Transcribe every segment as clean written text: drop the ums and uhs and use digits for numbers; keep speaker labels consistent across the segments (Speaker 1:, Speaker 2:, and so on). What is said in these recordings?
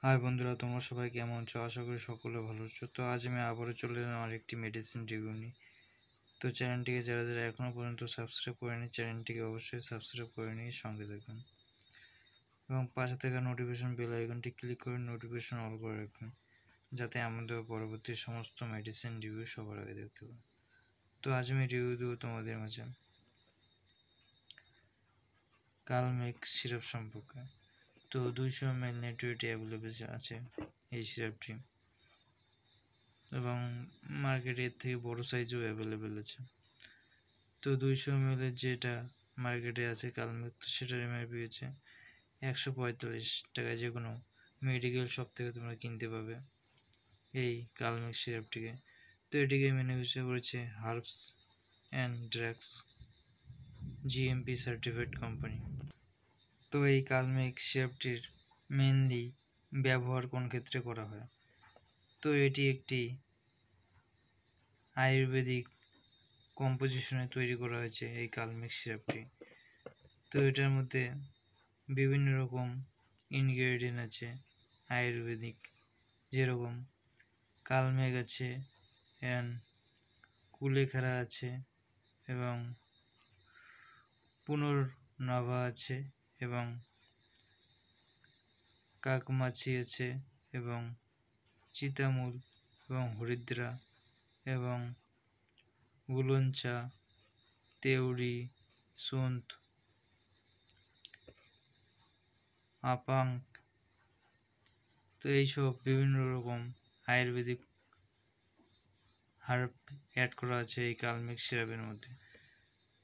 Speaker 1: High বন্ধুরা, তোমরা সবাই কেমন আছো? আশা করি সকলে ভালো আছো। তো আজ আমি আবারও চলে এলাম আরেকটি মেডিসিন রিভিউ নিয়ে। তো চ্যানেলটিকে যারা যারা এখনও পর্যন্ত সাবস্ক্রাইব করেনি, চ্যানেলটিকে অবশ্যই সাবস্ক্রাইব করে নিয়ে সঙ্গে থাকবেন এবং পাশে থাকা নোটিফিকেশন বেল আইকনটি ক্লিক করে নোটিফিকেশন অল করে রাখবেন, যাতে আমাদের পরবর্তী সমস্ত মেডিসিন রিভিউ সবার আগে দেখতে পাবেন। তো আজ আমি রিভিউ দেবো তোমাদের মাঝে কালমেক্স সিরাপ সম্পর্কে। তো 200 ml নেটওয়েটে অ্যাভেলেবেল আছে এই সিরাপটি এবং মার্কেটে এর থেকে বড় সাইজও অ্যাভেলেবেল আছে। তো 200 ml এর যেটা মার্কেটে আছে কালমেক্স, তো সেটার এমআরপি হচ্ছে 145 টাকা। যে কোনো মেডিকেল শপ থেকে তোমরা কিনতে পাবে এই কালমেক্স সিরাপটিকে। তো এটিকে ম্যানুফ্যাকচার করেছে herbs and drugs GMP certified company. তো এই কালমেক্স সিরাপটির মেনলি ব্যবহার কোন ক্ষেত্রে করা হয়? তো এটি একটি আয়ুর্বেদিক কম্পোজিশনে তৈরি করা হয়েছে এই কালমেক্স সিরাপটি। তো এটার মধ্যে বিভিন্ন রকম ইনগ্রেডিয়েন্ট আছে আয়ুর্বেদিক, যেরকম কালমেঘ আছে, কুলেখাড়া আছে এবং পুনর্নভা আছে এবং কাকমাছি আছে এবং চিতামূল এবং হরিদ্রা এবং গুলঞ্চা, তেওড়ি, সুন্ত, আপাং। তো এইসব বিভিন্ন রকম আয়ুর্বেদিক হার্ব অ্যাড করা আছে এই কালমেক্স সিরাপের মধ্যে।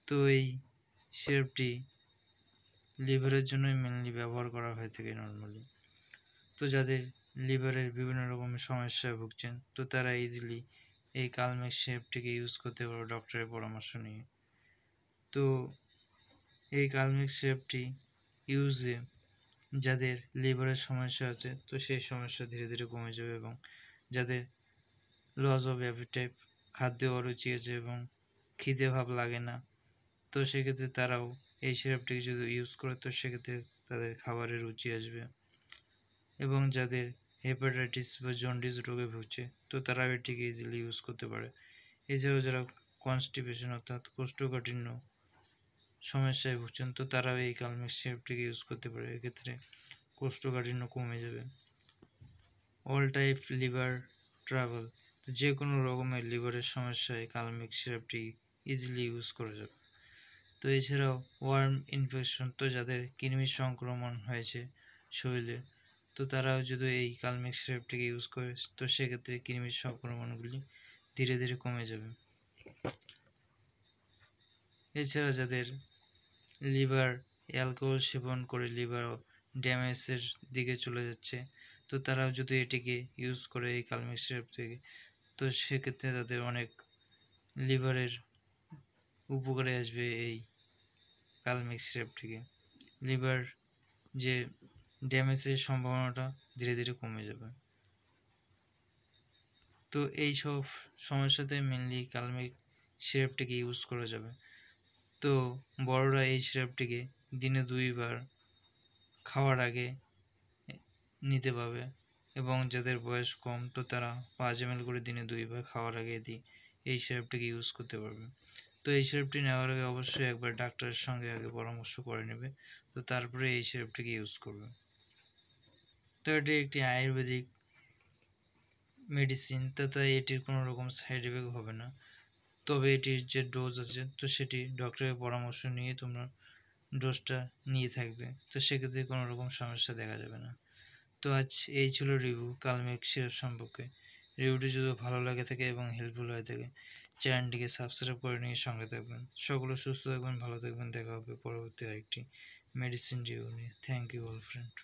Speaker 1: তো এই সিরাপটি লিভারের জন্যই মেনলি ব্যবহার করা হয়ে থাকে নর্মালি। তো যাদের লিভারের বিভিন্ন রকমের সমস্যায় ভুগছেন, তো তারা ইজিলি এই কালমেক্স সিরাপটিকে ইউজ করতে পারো ডক্টরের পরামর্শ নিয়ে। তো এই কালমেক্স সিরাপটি ইউজে যাদের লিভারের সমস্যা আছে, তো সেই সমস্যা ধীরে ধীরে কমে যাবে এবং যাদের লস অফ অ্যাপিটাইট, খাদ্যে অরুচি আছে এবং খিদে ভাব লাগে না, তো সেক্ষেত্রে তারাও এই সিরাপটিকে যদি ইউজ করে, তো সেক্ষেত্রে তাদের খাবারের রুচি আসবে। এবং যাদের হেপাটাইটিস বা জন্ডিস রোগে ভুগছে, তো তারাও এটিকে ইজিলি ইউজ করতে পারে। এছাড়াও যারা কনস্টিপেশন অর্থাৎ কোষ্ঠকাঠিন্য সমস্যায় ভুগছেন, তো তারাও এই কালমেক্স সিরাপটিকে ইউজ করতে পারে। এক্ষেত্রে কোষ্ঠকাঠিন্য কমে যাবে। অল টাইপ লিভার ট্রাভেল, যে কোনো রকমের লিভারের সমস্যায় কালমেক্স সিরাপটি ইজিলি ইউজ করা যাবে। তো এছাড়াও ওয়ার্ম ইনফেকশন, তো যাদের কৃমির সংক্রমণ হয়েছে শরীরে, তো তারাও যদি এই কালমেক্স সিরাপটিকে ইউজ করে, তো সেক্ষেত্রে কৃমির সংক্রমণগুলি ধীরে ধীরে কমে যাবে। এছাড়া যাদের লিভার অ্যালকোহল সেবন করে লিভার ড্যামেজের দিকে চলে যাচ্ছে, তো তারাও যদি এটিকে ইউজ করে এই কালমেক্স সিরাপ থেকে, তো সেক্ষেত্রে তাদের অনেক লিভারের উপকারে আসবে এই কালমেক্স সিরাপটিকে। লিভার যে ড্যামেজের সম্ভাবনাটা ধীরে ধীরে কমে যাবে। তো এই সব সমস্যাতে মেনলি কালমেক্স সিরাপটিকে ইউজ করা যাবে। তো বড়রা এই সিরাপটিকে দিনে 2 বার খাওয়ার আগে নিতে পারবে এবং যাদের বয়স কম, তো তারা 5 ml করে দিনে 2 বার খাওয়ার আগে এই সিরাপটিকে ইউজ করতে পারবে। তো এই সিরাপটি নেওয়ার আগে অবশ্যই একবার ডাক্তারের সঙ্গে আগে পরামর্শ করে নেবে, তো তারপরে এই সিরাপটিকে ইউজ করবে। তো এটি একটি আয়ুর্বেদিক মেডিসিন, তাই এটির কোনো রকম সাইড এফেক্ট হবে না। তবে এটির যে ডোজ আছে, তো সেটি ডক্টরের পরামর্শ নিয়ে তোমরা ডোজটা নিয়ে থাকবে, তো সেক্ষেত্রে কোনো রকম সমস্যা দেখা যাবে না। তো আজ এই ছিল রিভিউ কালমেক্স সিরাপ সম্পর্কে। রিভিউটি যদি ভালো লাগে থাকে এবং হেল্পফুল হয়ে থাকে, চ্যানেলটিকে সাবস্ক্রাইব করে নিয়ে সঙ্গে থাকবেন। সকলে সুস্থ থাকবেন, ভালো থাকবেন। দেখা হবে পরবর্তী আরেকটি মেডিসিন রিভিউ নিয়ে। Thank you all friend.